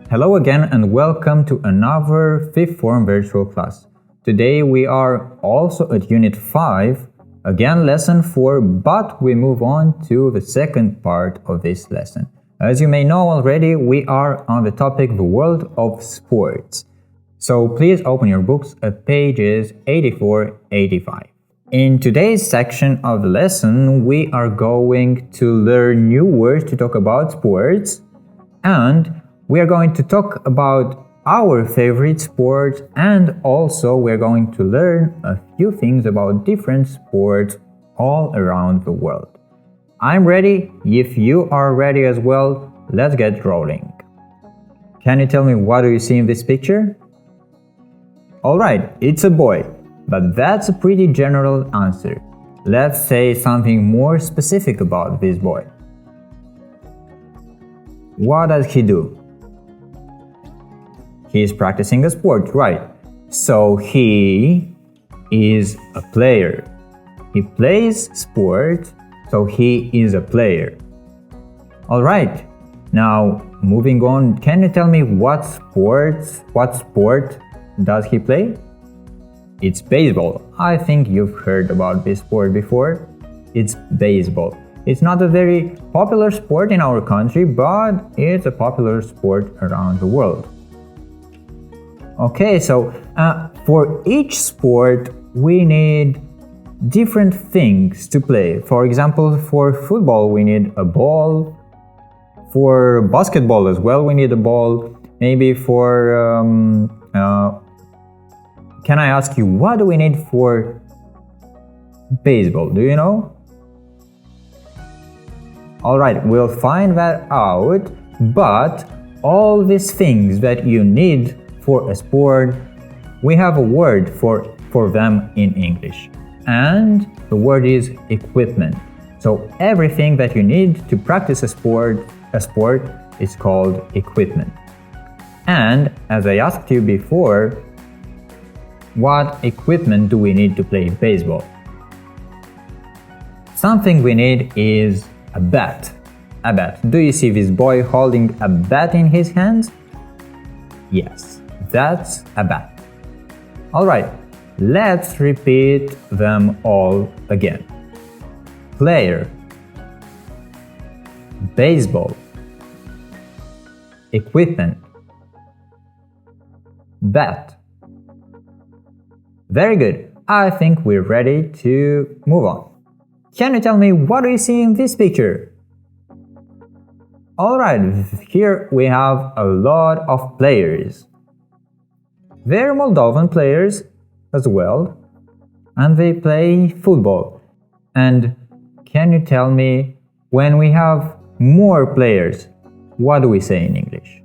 Hello again and welcome to another fifth form virtual class. Today we are also at Unit 5, again lesson 4, but we move on to the second part of this lesson. As you may know already, we are on the topic the world of sports. So please open your books at pages 84-85. In today's section of the lesson, we are going to learn new words to talk about sports, and we are going to talk about our favorite sports, and also we're going to learn a few things about different sports all around the world. I'm ready. If you are ready as well, let's get rolling. Can you tell me what do you see in this picture? Alright, it's a boy, but that's a pretty general answer. Let's say something more specific about this boy. What does he do? He is practicing a sport, right? So he is a player. He plays sport, so he is a player. Alright, now moving on, can you tell me what sport does he play? It's baseball. I think you've heard about this sport before. It's baseball. It's not a very popular sport in our country, but it's a popular sport around the world. Okay, so for each sport, we need different things to play. For example, for football, we need a ball. For basketball as well, we need a ball. Maybe for... can I ask you, what do we need for baseball? Do you know? Alright, we'll find that out. But all these things that you need for a sport, we have a word for them in English, and the word is equipment. So everything that you need to practice a sport is called equipment. And as I asked you before, what equipment do we need to play baseball? Something we need is a bat. A bat. Do you see this boy holding a bat in his hands? Yes. That's a bat. Alright, let's repeat them all again. Player, baseball, equipment, bat. Very good. I think we're ready to move on. Can you tell me what do you see in this picture? Alright, here we have a lot of players. They're Moldovan players as well, and they play football. And can you tell me, when we have more players, what do we say in English?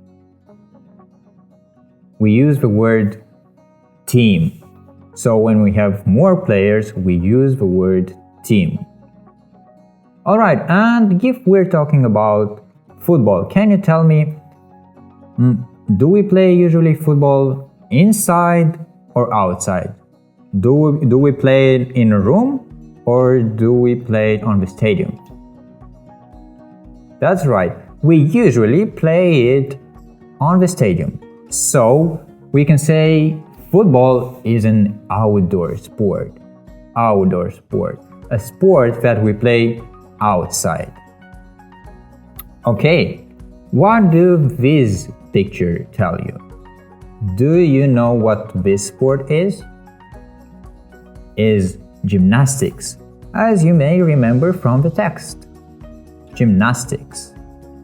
We use the word team. So when we have more players, we use the word team. Alright, and if we're talking about football, can you tell me, do we play usually football inside or outside? Do we play it in a room, or do we play it on the stadium? That's right, we usually play it on the stadium. So we can say football is an outdoor sport. Outdoor sport. A sport that we play outside. Okay, what do this picture tell you? Do you know what this sport is? Is gymnastics, as you may remember from the text. Gymnastics.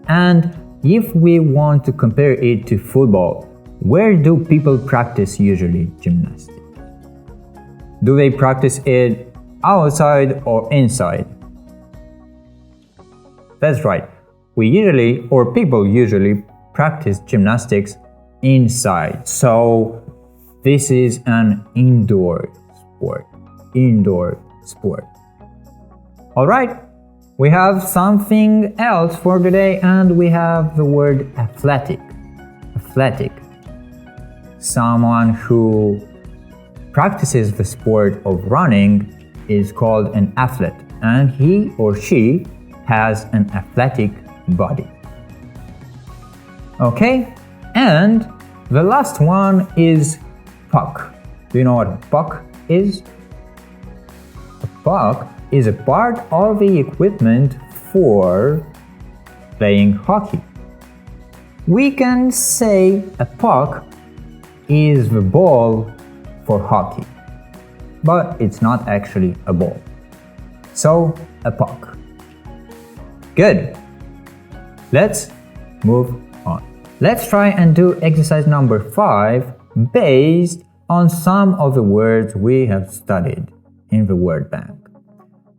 And if we want to compare it to football, where do people practice usually gymnastics? Do they practice it outside or inside? That's right. People usually practice gymnastics inside. So this is an indoor sport. Indoor sport. Alright, We have something else for today, and we have the word athletic. Athletic. Someone who practices the sport of running is called an athlete, and he or she has an athletic body. Okay, and the last one is puck. Do you know what a puck is? A puck is a part of the equipment for playing hockey. We can say a puck is the ball for hockey, but it's not actually a ball. So, a puck. Good. Let's move on. Let's try and do exercise number 5 based on some of the words we have studied in the word bank.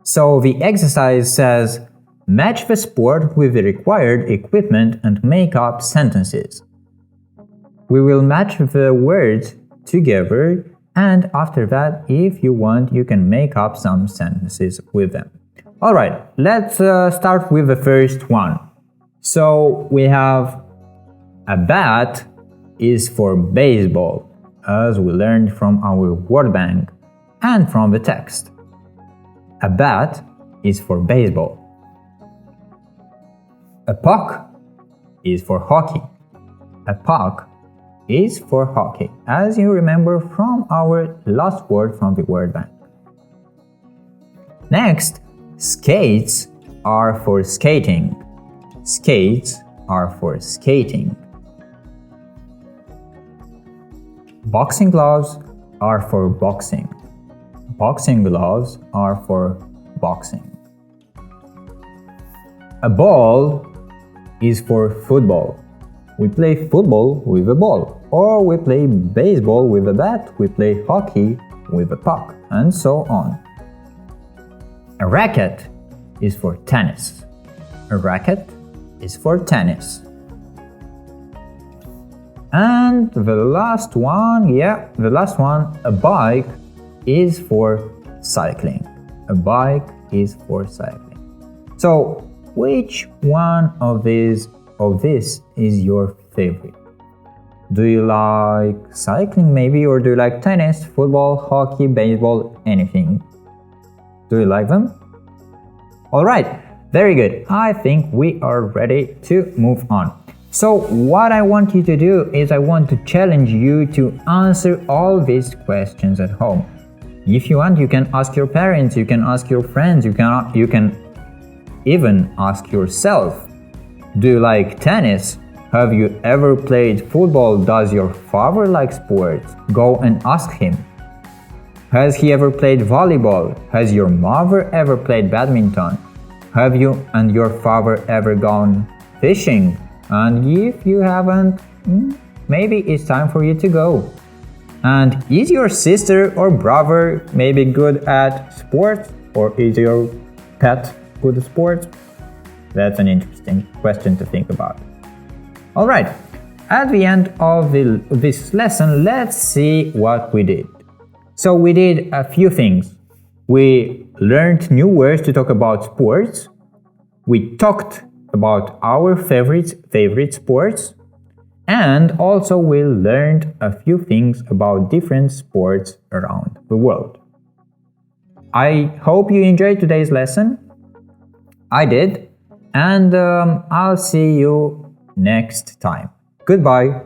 So the exercise says, match the sport with the required equipment and make up sentences. We will match the words together, and after that, if you want, you can make up some sentences with them. Alright, let's start with the first one. So we have a bat is for baseball, as we learned from our word bank and from the text. A bat is for baseball. A puck is for hockey. A puck is for hockey, as you remember from our last word from the word bank. Next, skates are for skating. Skates are for skating. Boxing gloves are for boxing. Boxing gloves are for boxing. A ball is for football. We play football with a ball, or we play baseball with a bat, we play hockey with a puck, and so on. A racket is for tennis. A racket is for tennis. And the last one, a bike is for cycling. A bike is for cycling. So, which one of this is your favorite? Do you like cycling maybe, or do you like tennis, football, hockey, baseball, anything? Do you like them? Alright, very good. I think we are ready to move on. So what I want you to do is I want to challenge you to answer all these questions at home. If you want, you can ask your parents, you can ask your friends, you can even ask yourself. Do you like tennis? Have you ever played football? Does your father like sports? Go and ask him. Has he ever played volleyball? Has your mother ever played badminton? Have you and your father ever gone fishing? And if you haven't, maybe it's time for you to go. And is your sister or brother maybe good at sports? Or is your pet good at sports? That's an interesting question to think about. Alright, at the end of this lesson, let's see what we did. So we did a few things. We learned new words to talk about sports. We talked about our favorite sports. And also we learned a few things about different sports around the world. I hope you enjoyed today's lesson. I did. And I'll see you next time. Goodbye.